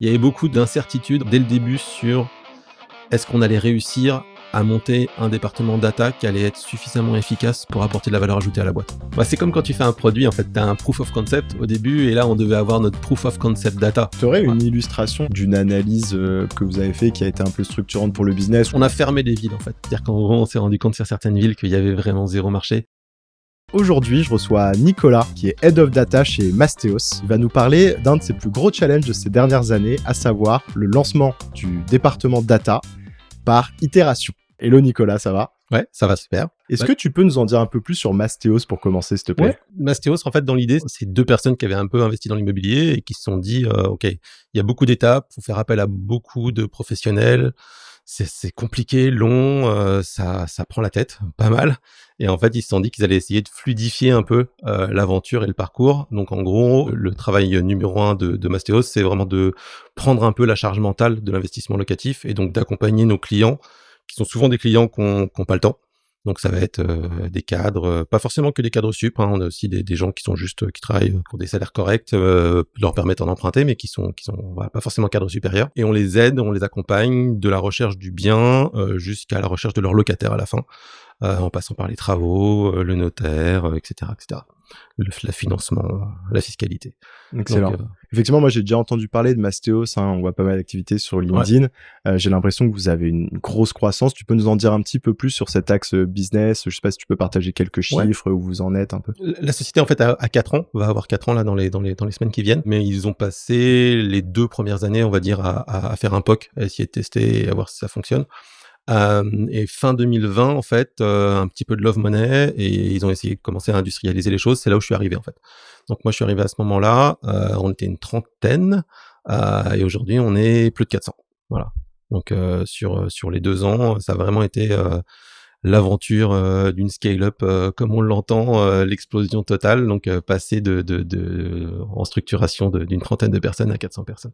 Il y avait beaucoup d'incertitudes dès le début sur est-ce qu'on allait réussir à monter un département data qui allait être suffisamment efficace pour apporter de la valeur ajoutée à la boîte. C'est comme quand tu fais un produit, en fait, tu as un proof of concept au début et là, on devait avoir notre proof of concept data. Tu aurais une illustration d'une analyse que vous avez fait qui a été un peu structurante pour le business? On a fermé des villes, en fait. C'est-à-dire qu'en gros, on s'est rendu compte sur certaines villes qu'il y avait vraiment zéro marché. Aujourd'hui, je reçois Nicolas, qui est Head of Data chez Mastéos. Il va nous parler d'un de ses plus gros challenges de ces dernières années, à savoir le lancement du département data par itération. Hello Nicolas, ça va? Ouais, ça va super. Est-ce que tu peux nous en dire un peu plus sur Mastéos pour commencer, s'il te plaît? Ouais, Mastéos, en fait, dans l'idée, c'est deux personnes qui avaient un peu investi dans l'immobilier et qui se sont dit, OK, il y a beaucoup d'étapes, faut faire appel à beaucoup de professionnels, c'est compliqué, long, ça prend la tête, pas mal. Et en fait, ils se sont dit qu'ils allaient essayer de fluidifier un peu l'aventure et le parcours. Donc, en gros, le travail numéro 1 de Mastéos, c'est vraiment de prendre un peu la charge mentale de l'investissement locatif et donc d'accompagner nos clients, qui sont souvent des clients qui n'ont pas le temps. Donc ça va être des cadres, pas forcément que des cadres sup, on a aussi des gens qui sont juste qui travaillent pour des salaires corrects, leur permettant d'emprunter, mais qui sont voilà, pas forcément cadres supérieurs. Et on les aide, on les accompagne de la recherche du bien jusqu'à la recherche de leur locataire à la fin, en passant par les travaux, le notaire, etc., etc. Le financement, la fiscalité. Excellent. Donc, Effectivement, moi j'ai déjà entendu parler de Mastéos, on voit pas mal d'activités sur LinkedIn. J'ai l'impression que vous avez une grosse croissance. Tu peux nous en dire un petit peu plus sur cet axe business? Je sais pas si tu peux partager quelques chiffres où vous en êtes un peu. La société en fait a 4 ans, va avoir 4 ans là dans les semaines qui viennent, mais ils ont passé les 2 premières années, on va dire, à faire un POC, à essayer de tester et à voir si ça fonctionne. Et fin 2020, en fait, un petit peu de love money et ils ont essayé de commencer à industrialiser les choses. C'est là où je suis arrivé, en fait. Donc moi, je suis arrivé à ce moment-là, on était une trentaine et aujourd'hui, on est plus de 400. Voilà. Donc sur les 2 ans, ça a vraiment été l'aventure d'une scale-up comme on l'entend, l'explosion totale. Donc passer en structuration d'une trentaine de personnes à 400 personnes.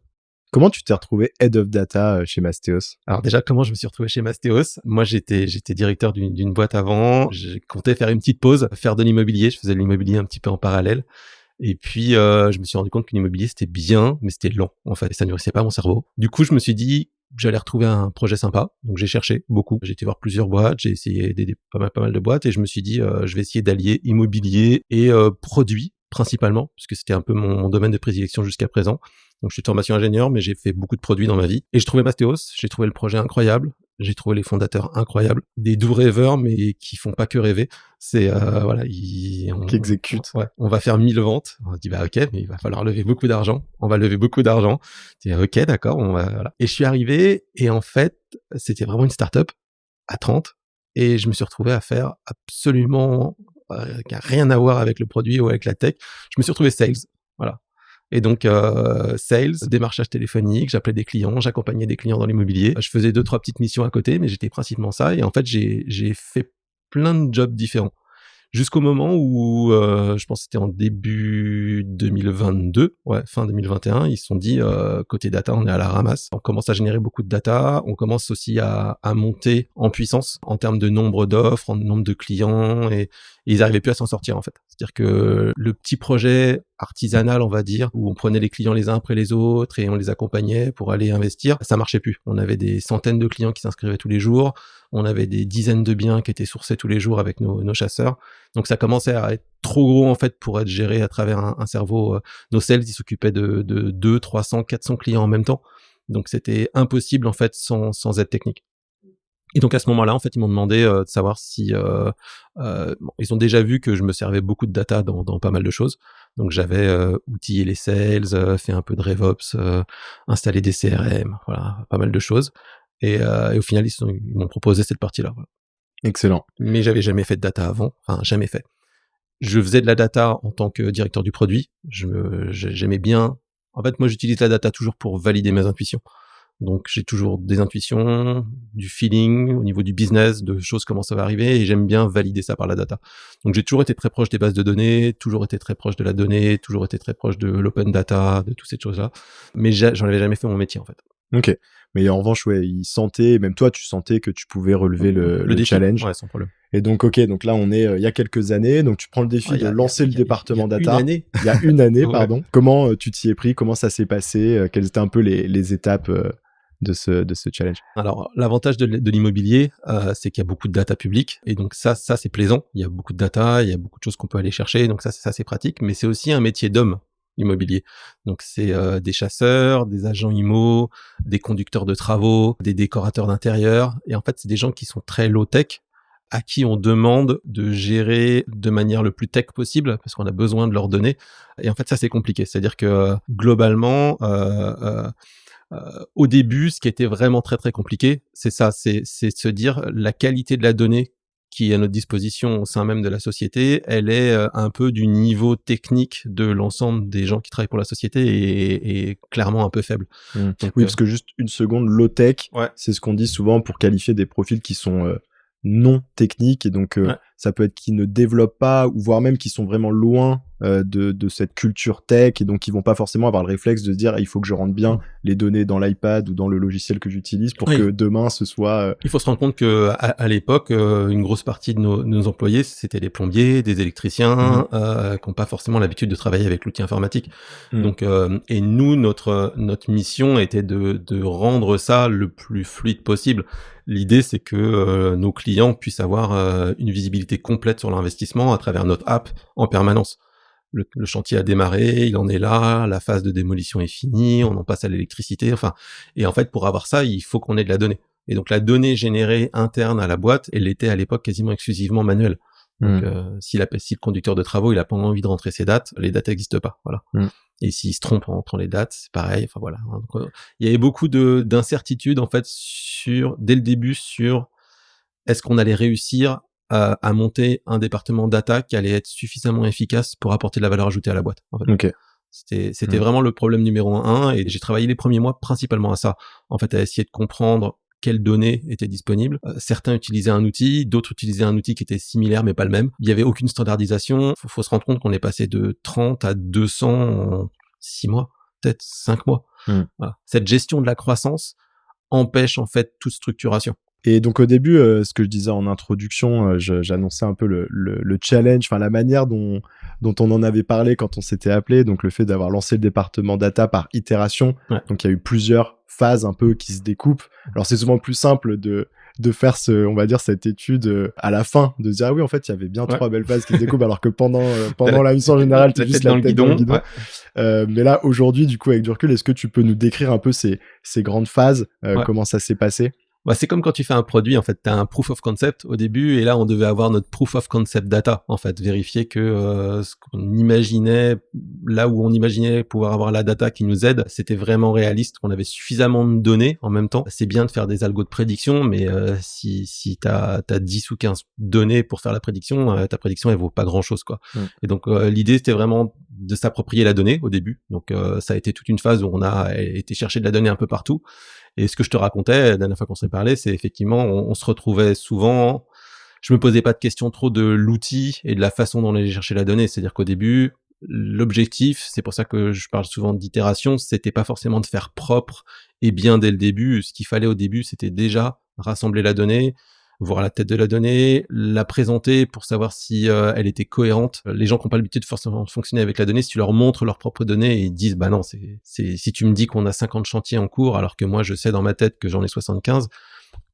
Comment tu t'es retrouvé Head of Data chez Mastéos? Alors déjà, comment je me suis retrouvé chez Mastéos? Moi, j'étais directeur d'une boîte avant. J'ai compté faire une petite pause, faire de l'immobilier. Je faisais de l'immobilier un petit peu en parallèle. Et puis, je me suis rendu compte que l'immobilier, c'était bien, mais c'était lent, en fait. Et ça nourrissait pas mon cerveau. Du coup, je me suis dit, j'allais retrouver un projet sympa. Donc, j'ai cherché beaucoup. J'ai été voir plusieurs boîtes. J'ai essayé d'aider pas mal de boîtes. Et je me suis dit, je vais essayer d'allier immobilier et produits, principalement, parce que c'était un peu mon domaine de prédilection jusqu'à présent. Donc, je suis de formation ingénieur, mais j'ai fait beaucoup de produits dans ma vie. Et je trouvais Mastéos, j'ai trouvé le projet incroyable. J'ai trouvé les fondateurs incroyables. Des doux rêveurs, mais qui font pas que rêver. C'est, voilà, Qui exécutent. Ouais, on va faire 1000 ventes. On se dit, OK, mais il va falloir lever beaucoup d'argent. On va lever beaucoup d'argent. C'est OK, d'accord, voilà. Et je suis arrivé, et en fait, c'était vraiment une start-up à 30. Et je me suis retrouvé à faire absolument, qui a rien à voir avec le produit ou avec la tech. Je me suis retrouvé sales. Voilà. Et donc, sales, démarchage téléphonique, j'appelais des clients, j'accompagnais des clients dans l'immobilier. Je faisais 2-3 petites missions à côté, mais j'étais principalement ça. Et en fait, j'ai fait plein de jobs différents. Jusqu'au moment où, je pense que c'était en début 2022, fin 2021, ils se sont dit, côté data, on est à la ramasse. On commence à générer beaucoup de data, on commence aussi à monter en puissance en termes de nombre d'offres, en nombre de clients, et ils n'arrivaient plus à s'en sortir, en fait. C'est-à-dire que le petit projet artisanal, on va dire, où on prenait les clients les uns après les autres et on les accompagnait pour aller investir, ça marchait plus. On avait des centaines de clients qui s'inscrivaient tous les jours, on avait des dizaines de biens qui étaient sourcés tous les jours avec nos chasseurs. Donc ça commençait à être trop gros, en fait, pour être géré à travers un cerveau. Nos sales, ils s'occupaient de 200, 300, 400 clients en même temps. Donc c'était impossible, en fait, sans aide technique. Et donc à ce moment-là, en fait, ils m'ont demandé de savoir si ils ont déjà vu que je me servais beaucoup de data dans pas mal de choses. Donc j'avais outillé les sales, fait un peu de RevOps, installé des CRM, voilà, pas mal de choses. Et au final, ils m'ont proposé cette partie-là. Voilà. Excellent. Mais j'avais jamais fait de data avant, enfin jamais fait. Je faisais de la data en tant que directeur du produit. J'aimais bien. En fait, moi, j'utilise la data toujours pour valider mes intuitions. Donc, j'ai toujours des intuitions, du feeling au niveau du business, de choses, comment ça va arriver, et j'aime bien valider ça par la data. Donc, j'ai toujours été très proche des bases de données, toujours été très proche de la donnée, toujours été très proche de l'open data, de toutes ces choses-là. Mais j'en avais jamais fait mon métier, en fait. Ok. Mais en revanche, ouais, il sentait, même toi, tu sentais que tu pouvais relever le défi, challenge. ouais, sans problème. Et donc, ok, donc là, on est il y a quelques années. Donc, tu prends le défi Ah, de lancer le il y département a une data. année. Il y a une année, Ouais. pardon. Comment tu t'y es pris? Comment ça s'est passé? Quelles étaient un peu les étapes de ce challenge? Alors, l'avantage de l'immobilier, c'est qu'il y a beaucoup de data publique, et donc ça c'est plaisant. Il y a beaucoup de data, il y a beaucoup de choses qu'on peut aller chercher, donc ça c'est pratique. Mais c'est aussi un métier d'homme, immobilier. Donc c'est des chasseurs, des agents IMO, des conducteurs de travaux, des décorateurs d'intérieur. Et en fait, c'est des gens qui sont très low tech, à qui on demande de gérer de manière le plus tech possible, parce qu'on a besoin de leurs données. Et en fait, ça c'est compliqué. C'est-à-dire que globalement, au début, ce qui était vraiment très très compliqué, c'est ça, c'est de se dire la qualité de la donnée qui est à notre disposition au sein même de la société, elle est un peu du niveau technique de l'ensemble des gens qui travaillent pour la société, et clairement un peu faible. Donc Oui, parce que juste une seconde, low-tech, ouais, c'est ce qu'on dit souvent pour qualifier des profils qui sont non techniques. Et donc, ouais. ça peut être qui ne développent pas, ou voire même qui sont vraiment loin de cette culture tech. Et donc, ils vont pas forcément avoir le réflexe de se dire, il faut que je rentre bien les données dans l'iPad ou dans le logiciel que j'utilise pour Oui. que demain, ce soit... Il faut se rendre compte que à l'époque, une grosse partie de nos employés, c'était des plombiers, des électriciens, qui n'ont pas forcément l'habitude de travailler avec l'outil informatique. Donc, et nous, notre mission était de rendre ça le plus fluide possible. L'idée, c'est que nos clients puissent avoir une visibilité complète sur l'investissement à travers notre app en permanence. Le chantier a démarré, il en est là, la phase de démolition est finie, on en passe à l'électricité, enfin. Et en fait, pour avoir ça, il faut qu'on ait de la donnée. Et donc la donnée générée interne à la boîte, elle était à l'époque quasiment exclusivement manuelle. Donc si le conducteur de travaux, il a pas envie de rentrer ses dates, les dates n'existent pas, voilà. Et s'il se trompe en rentrant les dates, c'est pareil, enfin voilà. Donc, il y avait beaucoup d'incertitudes en fait dès le début sur est-ce qu'on allait réussir à monter un département data qui allait être suffisamment efficace pour apporter de la valeur ajoutée à la boîte, en fait. Ok. C'était vraiment le problème numéro un, et j'ai travaillé les premiers mois principalement à ça, en fait, à essayer de comprendre quelles données étaient disponibles. Certains utilisaient un outil, d'autres utilisaient un outil qui était similaire mais pas le même. Il y avait aucune standardisation. Faut se rendre compte qu'on est passé de 30 à 200 en 6 mois, peut-être 5 mois. Voilà. Cette gestion de la croissance empêche en fait toute structuration. Et donc au début, ce que je disais en introduction, j'annonçais un peu le challenge, enfin la manière dont on en avait parlé quand on s'était appelé, donc le fait d'avoir lancé le département data par itération. Ouais. Donc il y a eu plusieurs phases un peu qui se découpent. Alors c'est souvent plus simple de faire on va dire cette étude à la fin, de se dire ah oui en fait il y avait bien 3 belles phases qui se découpent, alors que pendant la mission en général t'es juste la tête dans le guidon. Ouais. Mais là aujourd'hui du coup avec du recul, est-ce que tu peux nous décrire un peu ces grandes phases, comment ça s'est passé? Bah, c'est comme quand tu fais un produit, en fait, tu as un proof of concept au début, et là, on devait avoir notre proof of concept data, en fait, vérifier que ce qu'on imaginait, là où on imaginait pouvoir avoir la data qui nous aide, c'était vraiment réaliste, qu'on avait suffisamment de données en même temps. C'est bien de faire des algos de prédiction, mais si t'as 10 ou 15 données pour faire la prédiction, ta prédiction, elle vaut pas grand-chose, quoi. Et donc, l'idée, c'était vraiment de s'approprier la donnée au début. Donc, ça a été toute une phase où on a été chercher de la donnée un peu partout. Et ce que je te racontais la dernière fois qu'on s'est parlé, c'est effectivement, on se retrouvait souvent, je me posais pas de questions trop de l'outil et de la façon dont on allait chercher la donnée. C'est-à-dire qu'au début, l'objectif, c'est pour ça que je parle souvent d'itération, c'était pas forcément de faire propre et bien dès le début. Ce qu'il fallait au début, c'était déjà rassembler la donnée, voir la tête de la donnée, la présenter pour savoir si elle était cohérente. Les gens qui n'ont pas l'habitude de forcément fonctionner avec la donnée, si tu leur montres leurs propres données et ils disent bah non, c'est si tu me dis qu'on a 50 chantiers en cours alors que moi je sais dans ma tête que j'en ai 75,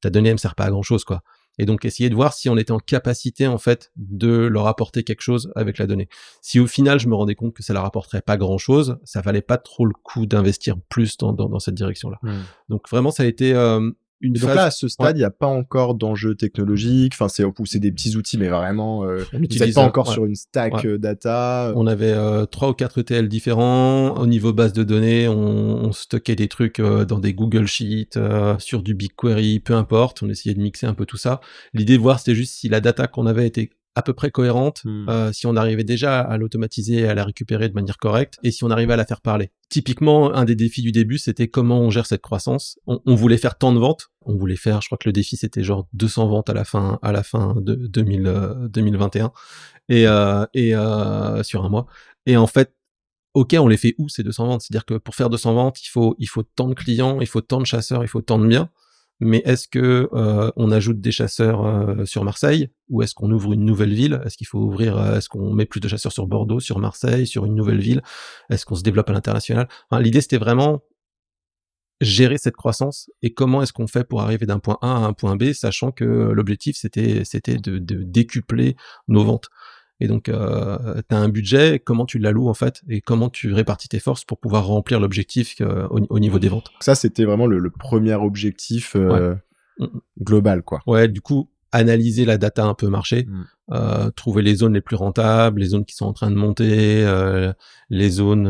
ta donnée elle me sert pas à grand chose, quoi. Et donc essayer de voir si on était en capacité en fait de leur apporter quelque chose avec la donnée. Si au final je me rendais compte que ça leur apporterait pas grand chose, ça valait pas trop le coup d'investir plus dans cette direction-là. Donc vraiment ça a été une phase. Donc là, à ce stade, il n'y a pas encore d'enjeux technologiques. Enfin, c'est des petits outils, mais vraiment, vous n'êtes pas encore sur une stack data. On avait 3 ou 4 ETL différents. Au niveau base de données, on stockait des trucs dans des Google Sheets, sur du BigQuery, peu importe. On essayait de mixer un peu tout ça. L'idée de voir, c'était juste si la data qu'on avait était à peu près cohérente, si on arrivait déjà à l'automatiser et à la récupérer de manière correcte, et si on arrivait à la faire parler. Typiquement, un des défis du début, c'était comment on gère cette croissance. On voulait faire tant de ventes, on voulait faire, je crois que le défi c'était genre 200 ventes à la fin de 2021, et sur un mois. Et en fait, ok, on les fait où ces 200 ventes? C'est-à-dire que pour faire 200 ventes, il faut tant de clients, il faut tant de chasseurs, il faut tant de biens. Mais est-ce que on ajoute des chasseurs sur Marseille, ou est-ce qu'on ouvre une nouvelle ville? Est-ce qu'il faut ouvrir, est-ce qu'on met plus de chasseurs sur Bordeaux, sur Marseille, sur une nouvelle ville? Est-ce qu'on se développe à l'international? Enfin, l'idée, c'était vraiment gérer cette croissance, et comment est-ce qu'on fait pour arriver d'un point A à un point B, sachant que l'objectif, c'était de décupler nos ventes. Et donc, tu as un budget, comment tu l'alloues en fait, et comment tu répartis tes forces pour pouvoir remplir l'objectif au niveau des ventes. Ça, c'était vraiment le premier objectif Ouais. global, quoi. Ouais, du coup, analyser la data un peu marché, trouver les zones les plus rentables, les zones qui sont en train de monter, les zones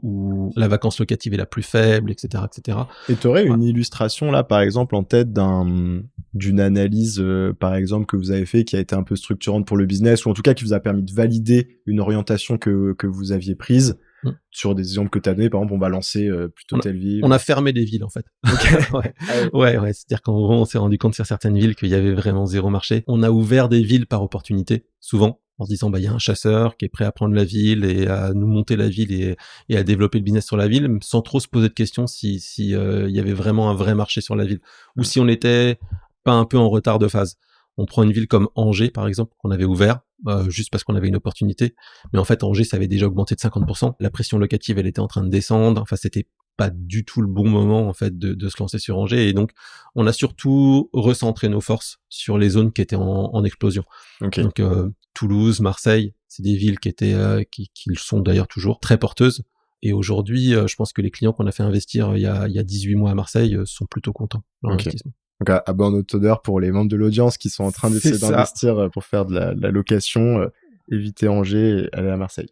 où la vacance locative est la plus faible, etc., etc. Et tu aurais une illustration là, par exemple, en tête d'une analyse, par exemple, que vous avez fait, qui a été un peu structurante pour le business, ou en tout cas qui vous a permis de valider une orientation que vous aviez prise sur des exemples que tu as donnés. Par exemple, on va lancer plutôt telle ville. On a fermé des villes, en fait. Ouais. C'est-à-dire qu'en gros, on s'est rendu compte sur certaines villes qu'il y avait vraiment zéro marché. On a ouvert des villes par opportunité, souvent, en se disant, il y a un chasseur qui est prêt à prendre la ville et à nous monter la ville et à développer le business sur la ville, sans trop se poser de questions si y avait vraiment un vrai marché sur la ville, ou si on était pas un peu en retard de phase. On prend une ville comme Angers, par exemple, qu'on avait ouvert, juste parce qu'on avait une opportunité. Mais en fait, Angers, ça avait déjà augmenté de 50%. La pression locative, elle était en train de descendre. Enfin, c'était pas du tout le bon moment, en fait, de se lancer sur Angers. Et donc, on a surtout recentré nos forces sur les zones qui étaient en explosion. Okay. Donc, Toulouse, Marseille, c'est des villes qui étaient, qui le sont d'ailleurs toujours, très porteuses. Et aujourd'hui, je pense que les clients qu'on a fait investir il y a 18 mois à Marseille sont plutôt contents de l'investissement. Donc à bonne odeur pour les membres de l'audience qui sont en train d'essayer d'investir pour faire de la location, éviter Angers et aller à Marseille.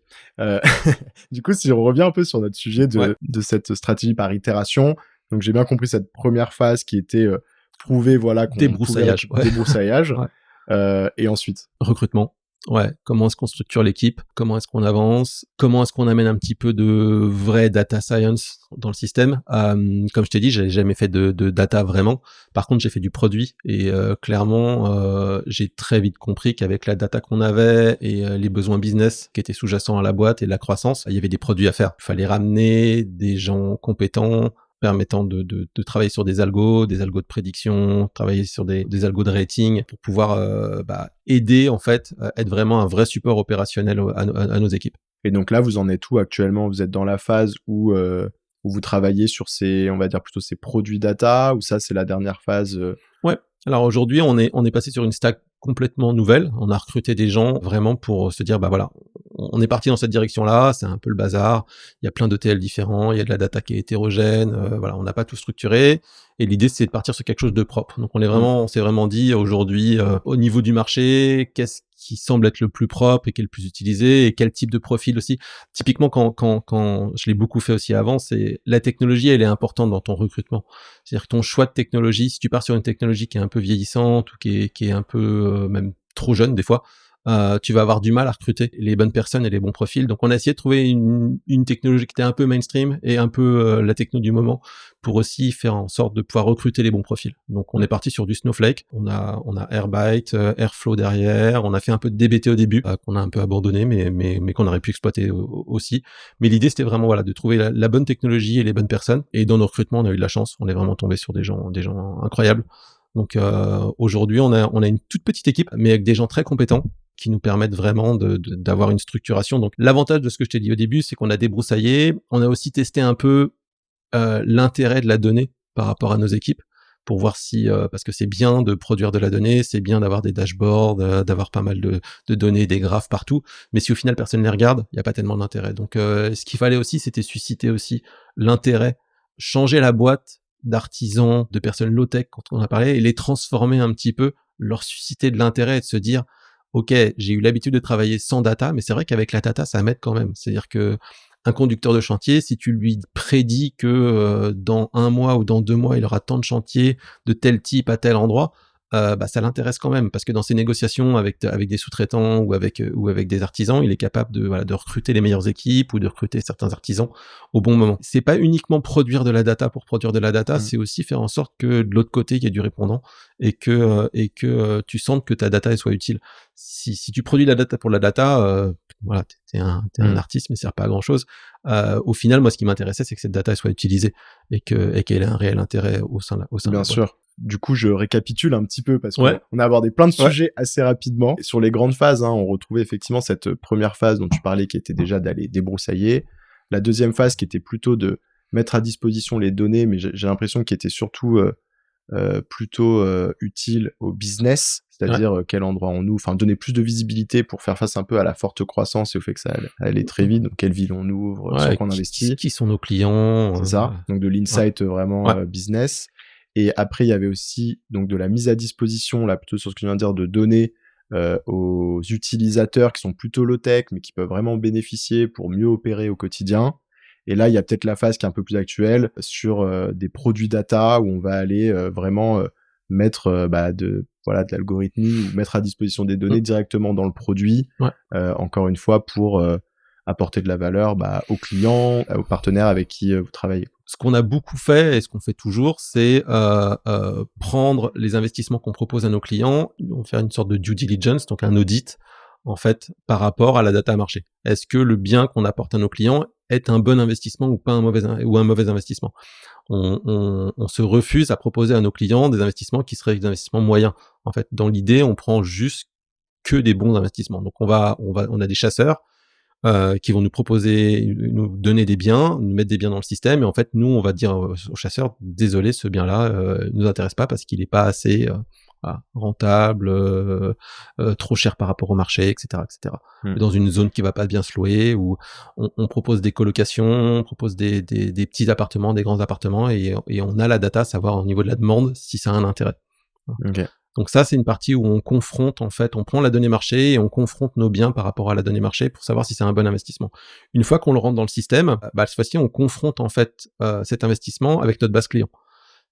Du coup, si on revient un peu sur notre sujet de cette stratégie par itération, donc j'ai bien compris cette première phase qui était prouver qu'on débroussaillage, débroussaillage, et ensuite recrutement. Ouais, comment est-ce qu'on structure l'équipe, comment est-ce qu'on avance, comment est-ce qu'on amène un petit peu de vrai data science dans le système. Comme je t'ai dit, j'ai jamais fait de data vraiment. Par contre, j'ai fait du produit, et clairement, j'ai très vite compris qu'avec la data qu'on avait et les besoins business qui étaient sous-jacents à la boîte et la croissance, il y avait des produits à faire. Il fallait ramener des gens compétents, permettant de travailler sur des algos de prédiction, travailler sur des algos de rating pour pouvoir aider, en fait, être vraiment un vrai support opérationnel à nos équipes. Et donc là, vous en êtes où actuellement? Vous êtes dans la phase où vous travaillez sur ces, on va dire plutôt ces produits data, ou ça c'est la dernière phase? Ouais. Alors aujourd'hui, on est passé sur une stack complètement nouvelle. On a recruté des gens vraiment pour se dire, voilà, on est parti dans cette direction-là, c'est un peu le bazar, il y a plein d'ETL différents, il y a de la data qui est hétérogène, voilà, on n'a pas tout structuré, et l'idée c'est de partir sur quelque chose de propre. Donc on s'est vraiment dit aujourd'hui, au niveau du marché, qu'est-ce qui semble être le plus propre et qui est le plus utilisé, et quel type de profil aussi. Typiquement, quand je l'ai beaucoup fait aussi avant, c'est la technologie, elle est importante dans ton recrutement. C'est-à-dire que ton choix de technologie, si tu pars sur une technologie qui est un peu vieillissante, ou qui est un peu même trop jeune des fois, tu vas avoir du mal à recruter les bonnes personnes et les bons profils. Donc on a essayé de trouver une technologie qui était un peu mainstream et un peu la techno du moment, pour aussi faire en sorte de pouvoir recruter les bons profils. Donc on est parti sur du Snowflake, on a Airbyte, Airflow derrière, on a fait un peu de DBT au début, qu'on a un peu abandonné, mais qu'on aurait pu exploiter aussi. Mais l'idée c'était vraiment de trouver la bonne technologie et les bonnes personnes. Et dans nos recrutements, on a eu de la chance, on est vraiment tombé sur des gens incroyables. Donc aujourd'hui, on a une toute petite équipe, mais avec des gens très compétents, qui nous permettent vraiment d'avoir une structuration. Donc l'avantage de ce que je t'ai dit au début, c'est qu'on a débroussaillé, on a aussi testé un peu l'intérêt de la donnée par rapport à nos équipes, pour voir si, parce que c'est bien de produire de la donnée, c'est bien d'avoir des dashboards, d'avoir pas mal de données, des graphes partout, mais si au final personne ne les regarde, il n'y a pas tellement d'intérêt. Donc ce qu'il fallait aussi, c'était susciter aussi l'intérêt, changer la boîte d'artisans, de personnes low-tech, quand on a parlé, et les transformer un petit peu, leur susciter de l'intérêt et de se dire, ok, j'ai eu l'habitude de travailler sans data, mais c'est vrai qu'avec la data, ça m'aide quand même. C'est-à-dire que un conducteur de chantier, si tu lui prédis que dans 1 mois ou dans 2 mois, il aura tant de chantiers de tel type à tel endroit, ça l'intéresse quand même parce que dans ses négociations avec des sous-traitants ou avec des artisans, il est capable de recruter les meilleures équipes ou de recruter certains artisans au bon moment. C'est pas uniquement produire de la data pour produire de la data, c'est aussi faire en sorte que de l'autre côté il y ait du répondant et que tu sentes que ta data elle soit utile. Si tu produis la data pour la data, voilà, t'es un artiste mais ça sert pas à grand chose. Au final, moi, ce qui m'intéressait, c'est que cette data elle soit utilisée et qu'elle ait un réel intérêt au sein de la Bien sûr. Du coup, je récapitule un petit peu parce qu'on a abordé plein de sujets assez rapidement. Et sur les grandes phases, on retrouvait effectivement cette première phase dont tu parlais qui était déjà d'aller débroussailler. La deuxième phase qui était plutôt de mettre à disposition les données, mais j'ai l'impression qu'il était surtout plutôt utile au business, c'est-à-dire quel endroit on nous, enfin donner plus de visibilité pour faire face un peu à la forte croissance et au fait que ça allait très vite, donc quelle ville on ouvre, sur quoi on investit. Qui sont nos clients. C'est ça, donc de l'insight vraiment business. Et après, il y avait aussi donc de la mise à disposition, là plutôt sur ce que je viens de dire, de données aux utilisateurs qui sont plutôt low-tech, mais qui peuvent vraiment bénéficier pour mieux opérer au quotidien. Et là, il y a peut-être la phase qui est un peu plus actuelle sur des produits data où on va aller vraiment mettre de l'algorithmie ou mettre à disposition des données directement dans le produit, encore une fois pour apporter de la valeur aux clients, aux partenaires avec qui vous travaillez. Ce qu'on a beaucoup fait et ce qu'on fait toujours, c'est prendre les investissements qu'on propose à nos clients, faire une sorte de due diligence, donc un audit, en fait, par rapport à la data marché. Est-ce que le bien qu'on apporte à nos clients est un bon investissement ou pas un mauvais investissement? On se refuse à proposer à nos clients des investissements qui seraient des investissements moyens. En fait, dans l'idée, on prend juste que des bons investissements. Donc on a des chasseurs qui vont nous proposer, nous donner des biens, nous mettre des biens dans le système, et en fait, nous, on va dire aux chasseurs, désolé, ce bien-là nous intéresse pas parce qu'il est pas assez rentable, trop cher par rapport au marché, etc., etc. Dans une zone qui va pas bien se louer, où on propose des colocations, on propose des petits appartements, des grands appartements, et on a la data, savoir au niveau de la demande si ça a un intérêt. Okay. Donc ça, c'est une partie où on confronte, en fait, on prend la donnée marché et on confronte nos biens par rapport à la donnée marché pour savoir si c'est un bon investissement. Une fois qu'on le rentre dans le système, cette fois-ci, on confronte en fait cet investissement avec notre base client.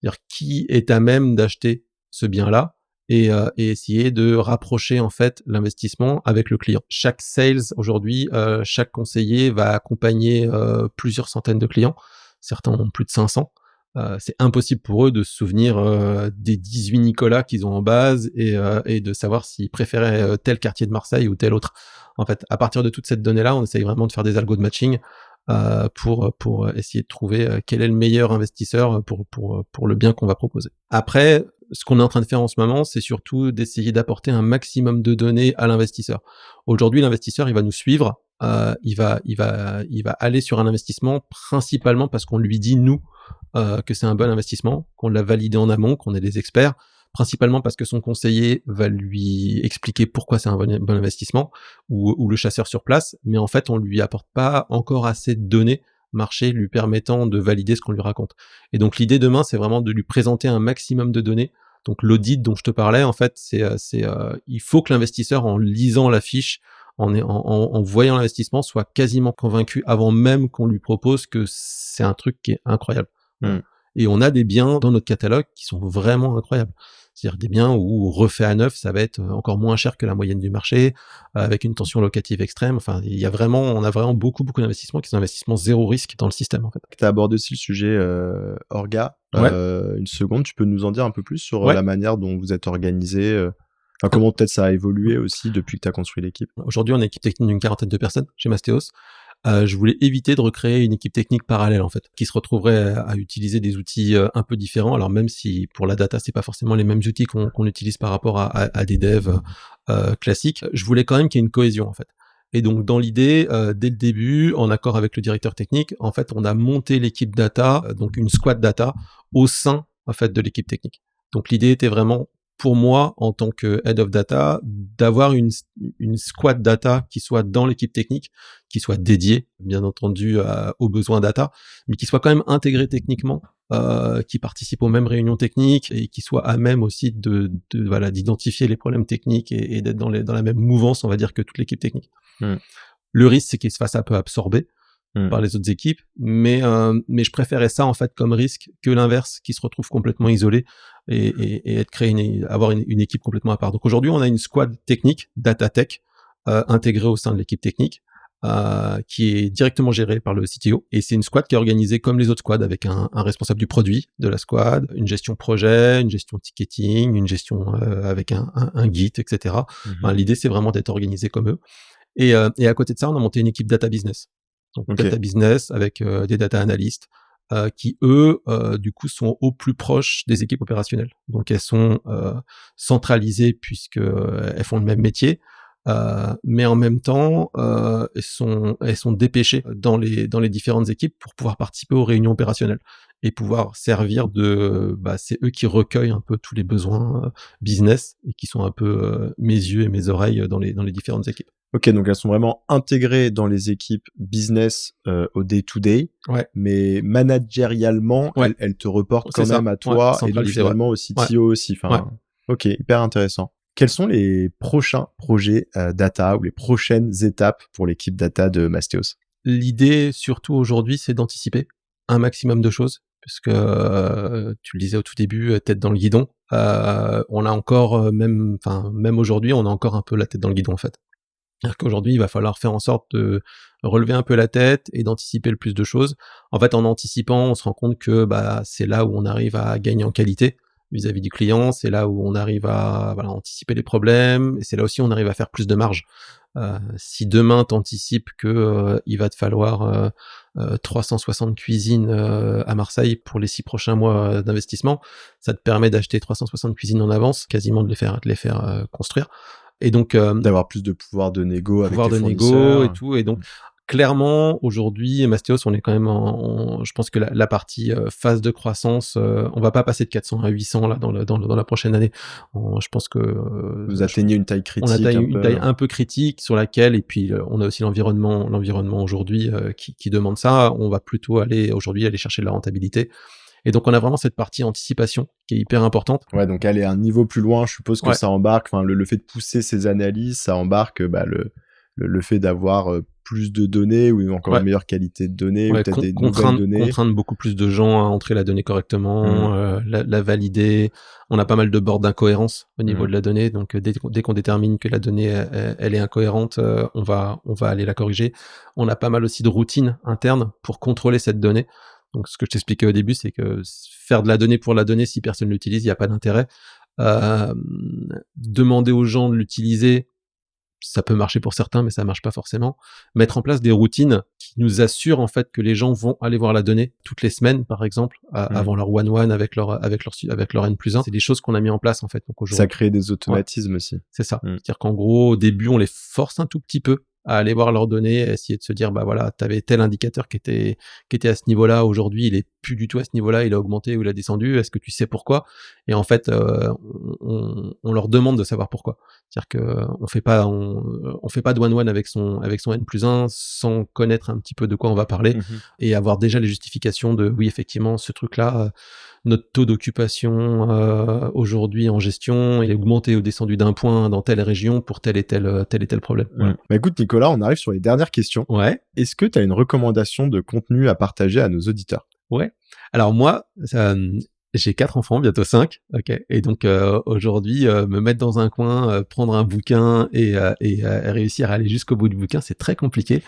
C'est-à-dire qui est à même d'acheter ce bien-là et essayer de rapprocher en fait l'investissement avec le client. Chaque sales aujourd'hui, chaque conseiller va accompagner plusieurs centaines de clients. Certains ont plus de 500. C'est impossible pour eux de se souvenir des 18 Nicolas qu'ils ont en base et de savoir s'ils préféraient tel quartier de Marseille ou tel autre. En fait, à partir de toute cette donnée-là, on essaye vraiment de faire des algos de matching pour essayer de trouver quel est le meilleur investisseur pour le bien qu'on va proposer. Après, ce qu'on est en train de faire en ce moment, c'est surtout d'essayer d'apporter un maximum de données à l'investisseur. Aujourd'hui, l'investisseur, il va nous suivre, il va aller sur un investissement principalement parce qu'on lui dit, nous, que c'est un bon investissement, qu'on l'a validé en amont, qu'on est des experts, principalement parce que son conseiller va lui expliquer pourquoi c'est un bon investissement, ou le chasseur sur place, mais en fait, on lui apporte pas encore assez de données marché lui permettant de valider ce qu'on lui raconte. Et donc, l'idée demain, c'est vraiment de lui présenter un maximum de données. Donc, l'audit dont je te parlais, en fait, il faut que l'investisseur, en lisant la fiche, en voyant l'investissement, soit quasiment convaincu avant même qu'on lui propose que c'est un truc qui est incroyable. Et on a des biens dans notre catalogue qui sont vraiment incroyables. C'est-à-dire des biens où refait à neuf, ça va être encore moins cher que la moyenne du marché, avec une tension locative extrême. Enfin, on a vraiment beaucoup d'investissements qui sont investissements zéro risque dans le système, en fait. Tu as abordé aussi le sujet orga. Une seconde, tu peux nous en dire un peu plus sur la manière dont vous êtes organisé, comment peut-être ça a évolué aussi depuis que tu as construit l'équipe. Aujourd'hui, on est une équipe technique d'une 40aine de personnes chez Mastéos. Je voulais éviter de recréer une équipe technique parallèle, en fait, qui se retrouverait à utiliser des outils un peu différents. Alors même si pour la data, c'est pas forcément les mêmes outils qu'on utilise par rapport à des devs classiques, je voulais quand même qu'il y ait une cohésion, en fait. Et donc dans l'idée, dès le début, en accord avec le directeur technique, en fait, on a monté l'équipe data, donc une squad data, au sein en fait de l'équipe technique. Donc l'idée était vraiment, pour moi, en tant que head of data, d'avoir une squad data qui soit dans l'équipe technique, qui soit dédiée, bien entendu, aux besoins data, mais qui soit quand même intégrée techniquement, qui participe aux mêmes réunions techniques et qui soit à même aussi d'identifier les problèmes techniques et d'être dans la même mouvance, on va dire, que toute l'équipe technique. Le risque, c'est qu'il se fasse un peu absorber. par les autres équipes, mais je préférais ça en fait comme risque que l'inverse, qui se retrouve complètement isolé et avoir une équipe complètement à part. Donc aujourd'hui, on a une squad technique, data tech, intégrée au sein de l'équipe technique, qui est directement gérée par le CTO, et c'est une squad qui est organisée comme les autres squads, avec un responsable du produit de la squad, une gestion projet, une gestion ticketing, une gestion avec un Git, etc. Enfin, l'idée, c'est vraiment d'être organisé comme eux. Et à côté de ça, on a monté une équipe data business. Donc data business avec des data analystes qui, eux, du coup, sont au plus proche des équipes opérationnelles. Donc elles sont centralisées puisque elles font le même métier. Mais en même temps, elles sont dépêchées dans les différentes équipes pour pouvoir participer aux réunions opérationnelles et pouvoir servir c'est eux qui recueillent un peu tous les besoins business et qui sont un peu mes yeux et mes oreilles dans les différentes équipes. Ok, donc elles sont vraiment intégrées dans les équipes business au day-to-day, mais managérialement, elles te reportent quand même à toi et donc finalement au CTO aussi. Enfin, ok, hyper intéressant. Quels sont les prochains projets data ou les prochaines étapes pour l'équipe data de Mastéos? L'idée, surtout aujourd'hui, c'est d'anticiper un maximum de choses, puisque tu le disais au tout début, tête dans le guidon. On a encore, même aujourd'hui, on a encore un peu la tête dans le guidon en fait. C'est-à-dire qu'aujourd'hui, il va falloir faire en sorte de relever un peu la tête et d'anticiper le plus de choses. En fait, en anticipant, on se rend compte que c'est là où on arrive à gagner en qualité vis-à-vis du client, c'est là où on arrive à anticiper les problèmes, et c'est là aussi où on arrive à faire plus de marge. Si demain t'anticipes que il va te falloir 360 cuisines à Marseille pour les 6 prochains mois d'investissement, ça te permet d'acheter 360 cuisines en avance, quasiment de les faire construire. Et donc d'avoir plus de pouvoir de négo avec tes fournisseurs. Négo et tout. Et donc clairement aujourd'hui, Mastéos, on est quand même je pense que la partie phase de croissance, on va pas passer de 400 à 800 là dans la prochaine année. Je pense que vous atteignez une taille critique. On atteint une taille un peu critique sur laquelle, et puis on a aussi l'environnement aujourd'hui qui demande ça. On va plutôt aller chercher de la rentabilité. Et donc, on a vraiment cette partie anticipation qui est hyper importante. Ouais, donc aller à un niveau plus loin, je suppose que ça embarque, le fait de pousser ces analyses, ça embarque le fait d'avoir plus de données ou encore une meilleure qualité de données, ou peut-être des nouvelles données. Contraindre beaucoup plus de gens à entrer la donnée correctement, la valider. On a pas mal de bords d'incohérence au niveau de la donnée, donc dès qu'on détermine que la donnée elle est incohérente, on va aller la corriger. On a pas mal aussi de routines internes pour contrôler cette donnée. Donc, ce que je t'expliquais au début, c'est que faire de la donnée pour la donnée, si personne l'utilise, il n'y a pas d'intérêt. Demander aux gens de l'utiliser, ça peut marcher pour certains, mais ça marche pas forcément. Mettre en place des routines qui nous assurent en fait que les gens vont aller voir la donnée toutes les semaines, par exemple, avant leur one-one avec leur N+1. C'est des choses qu'on a mis en place en fait. Donc aujourd'hui, ça crée des automatismes aussi. C'est ça. C'est-à-dire qu'en gros, au début, on les force un tout petit peu à aller voir leurs données, à essayer de se dire, t'avais tel indicateur qui était à ce niveau-là, aujourd'hui, il est plus du tout à ce niveau-là, il a augmenté ou il a descendu, est-ce que tu sais pourquoi? Et en fait, on leur demande de savoir pourquoi. C'est-à-dire que on fait pas de one-one avec son N+1 sans connaître un petit peu de quoi on va parler et avoir déjà les justifications de, oui, effectivement, ce truc-là, notre taux d'occupation aujourd'hui en gestion est augmenté ou descendu d'un point dans telle région pour tel et tel problème. Écoute Nicolas, on arrive sur les dernières questions. Ouais. Est-ce que tu as une recommandation de contenu à partager à nos auditeurs? Ouais. Alors moi, j'ai 4 enfants, bientôt 5. Ok. Et donc aujourd'hui, me mettre dans un coin, prendre un bouquin et réussir à aller jusqu'au bout du bouquin, c'est très compliqué.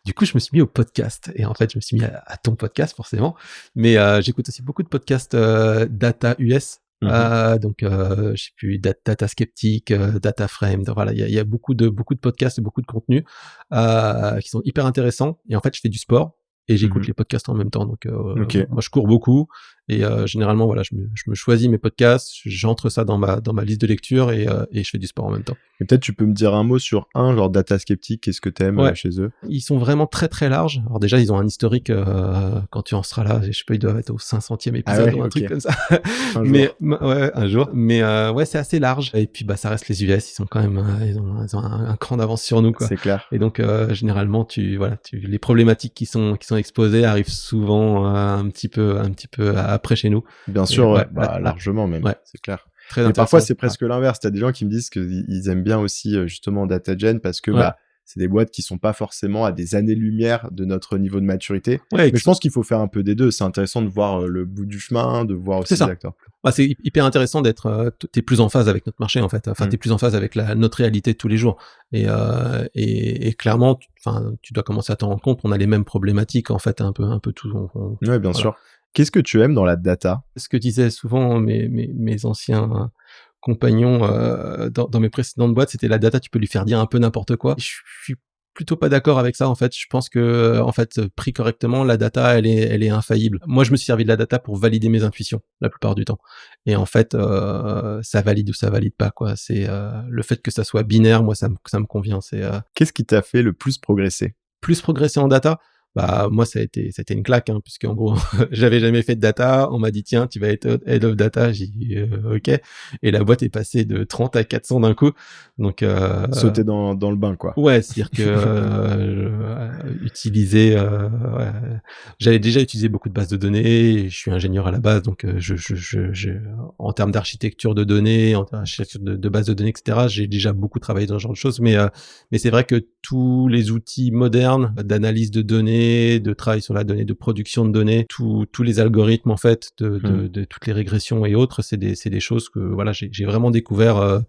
Du coup, je me suis mis au podcast. Et en fait, je me suis mis à ton podcast forcément. Mais j'écoute aussi beaucoup de podcasts data US. Donc je sais plus, Data Skeptic, Data Frame, voilà, il y a beaucoup de podcasts et beaucoup de contenus qui sont hyper intéressants. Et en fait, je fais du sport et j'écoute les podcasts en même temps. Donc moi, je cours beaucoup et généralement, voilà, je me choisis mes podcasts, j'entre ça dans ma liste de lecture et je fais du sport en même temps. Et peut-être tu peux me dire un mot sur genre Data Skeptic, qu'est-ce que t'aimes chez eux? Ils sont vraiment très très larges. Alors déjà, ils ont un historique, quand tu en seras là, je sais pas, ils doivent être au 500e épisode ou un truc comme ça. Un jour. Mais c'est assez large. Et puis ça reste les US, ils sont quand même, ils ont un cran d'avance sur nous, quoi. C'est clair. Et donc généralement, les problématiques qui sont exposées arrivent souvent un petit peu après chez nous. Bien sûr, largement même, c'est clair. Mais parfois, c'est presque l'inverse. T'as des gens qui me disent qu'ils aiment bien aussi justement DataGen parce que c'est des boîtes qui sont pas forcément à des années-lumière de notre niveau de maturité. Ouais, Mais je pense qu'il faut faire un peu des deux. C'est intéressant de voir le bout du chemin, de voir aussi C'est ça. les acteurs. C'est hyper intéressant d'être, t'es plus en phase avec notre marché en fait. Enfin, t'es plus en phase avec notre réalité de tous les jours. Et clairement, tu dois commencer à t'en rendre compte. On a les mêmes problématiques en fait, un peu tout. Ouais, bien sûr. Qu'est-ce que tu aimes dans la data? Ce que disaient souvent mes anciens compagnons dans mes précédentes boîtes, c'était la data, tu peux lui faire dire un peu n'importe quoi. Je suis plutôt pas d'accord avec ça en fait. Je pense que en fait, pris correctement, la data elle est infaillible. Moi, je me suis servi de la data pour valider mes intuitions la plupart du temps. Et en fait, ça valide ou ça valide pas quoi. C'est le fait que ça soit binaire, moi ça me convient. C'est Qu'est-ce qui t'a fait le plus progresser? Plus progresser en data. Moi c'était une claque puisque en gros j'avais jamais fait de data, on m'a dit tiens tu vas être head of data, j'ai dit ok, et la boîte est passée de 30 à 400 d'un coup, donc sauter dans le bain quoi. Ouais, c'est-à-dire que utiliser j'avais déjà utilisé beaucoup de bases de données, je suis ingénieur à la base, donc je en termes d'architecture de données, en termes d'architecture de bases de données, etc., j'ai déjà beaucoup travaillé dans ce genre de choses, mais c'est vrai que tous les outils modernes d'analyse de données, de travail sur la donnée, de production de données, tous les algorithmes en fait, de toutes les régressions et autres, c'est des choses que voilà, j'ai vraiment découvert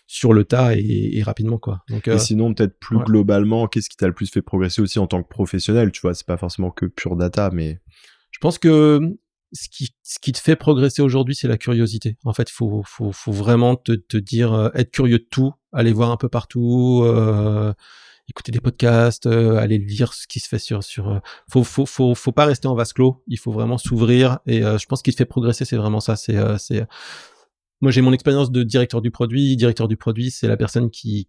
sur le tas et rapidement quoi. Donc, et sinon peut-être plus globalement, qu'est-ce qui t'a le plus fait progresser aussi en tant que professionnel, tu vois, c'est pas forcément que pure data, mais je pense que ce qui te fait progresser aujourd'hui, c'est la curiosité. En fait, faut vraiment te dire, être curieux de tout, aller voir un peu partout, écouter des podcasts, aller lire ce qui se fait sur faut pas rester en vase clos, il faut vraiment s'ouvrir, et je pense qu'il te fait progresser, c'est vraiment ça. C'est moi j'ai mon expérience de directeur du produit. Directeur du produit, c'est la personne qui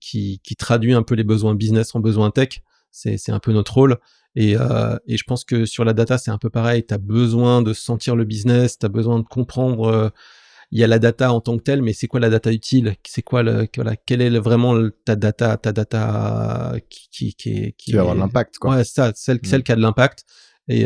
traduit un peu les besoins business en besoins tech. C'est un peu notre rôle. Et je pense que sur la data, c'est un peu pareil. T'as besoin de sentir le business, t'as besoin de comprendre. Il y a la data en tant que telle, mais c'est quoi la data utile? C'est quoi quelle est vraiment ta data qui va avoir de l'impact, quoi. Ouais, ça, celle qui a de l'impact. Et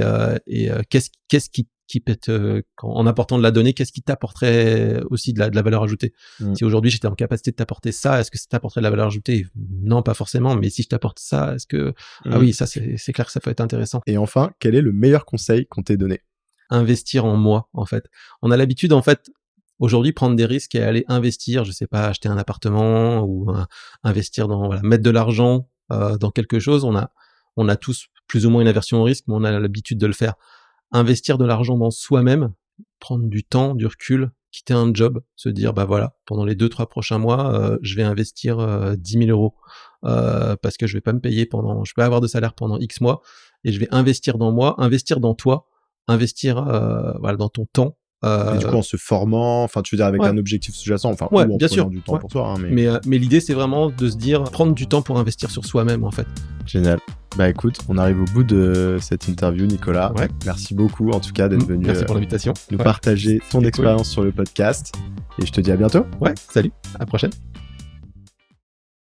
qu'est-ce qui peut être, en apportant de la donnée, qu'est-ce qui t'apporterait aussi de la valeur ajoutée? Si aujourd'hui j'étais en capacité de t'apporter ça, est-ce que ça t'apporterait de la valeur ajoutée? Non, pas forcément, mais si je t'apporte ça, est-ce que ah oui, ça c'est clair que ça peut être intéressant. Et enfin, quel est le meilleur conseil qu'on t'ait donné? Investir en moi, en fait. On a l'habitude, en fait, aujourd'hui, prendre des risques et aller investir, je sais pas, acheter un appartement ou investir mettre de l'argent dans quelque chose. On a tous plus ou moins une aversion au risque, mais on a l'habitude de le faire. Investir de l'argent dans soi-même, prendre du temps, du recul, quitter un job, se dire bah voilà, pendant les 2-3 prochains mois, je vais investir 10 000 euros parce que je vais pas me payer je vais pas avoir de salaire pendant X mois, et je vais investir dans moi, investir dans toi, investir dans ton temps. Et du coup, en se formant, enfin, tu veux dire avec un objectif sous-jacent, enfin, ou en bien sûr, prenant du temps pour toi. Mais l'idée, c'est vraiment de se dire, prendre du temps pour investir sur soi-même, en fait. Génial. Bah écoute, on arrive au bout de cette interview, Nicolas. Ouais. Merci beaucoup, en tout cas, d'être venu Merci pour l'invitation. nous partager ton expérience sur le podcast. Et je te dis à bientôt. Ouais, salut, à la prochaine.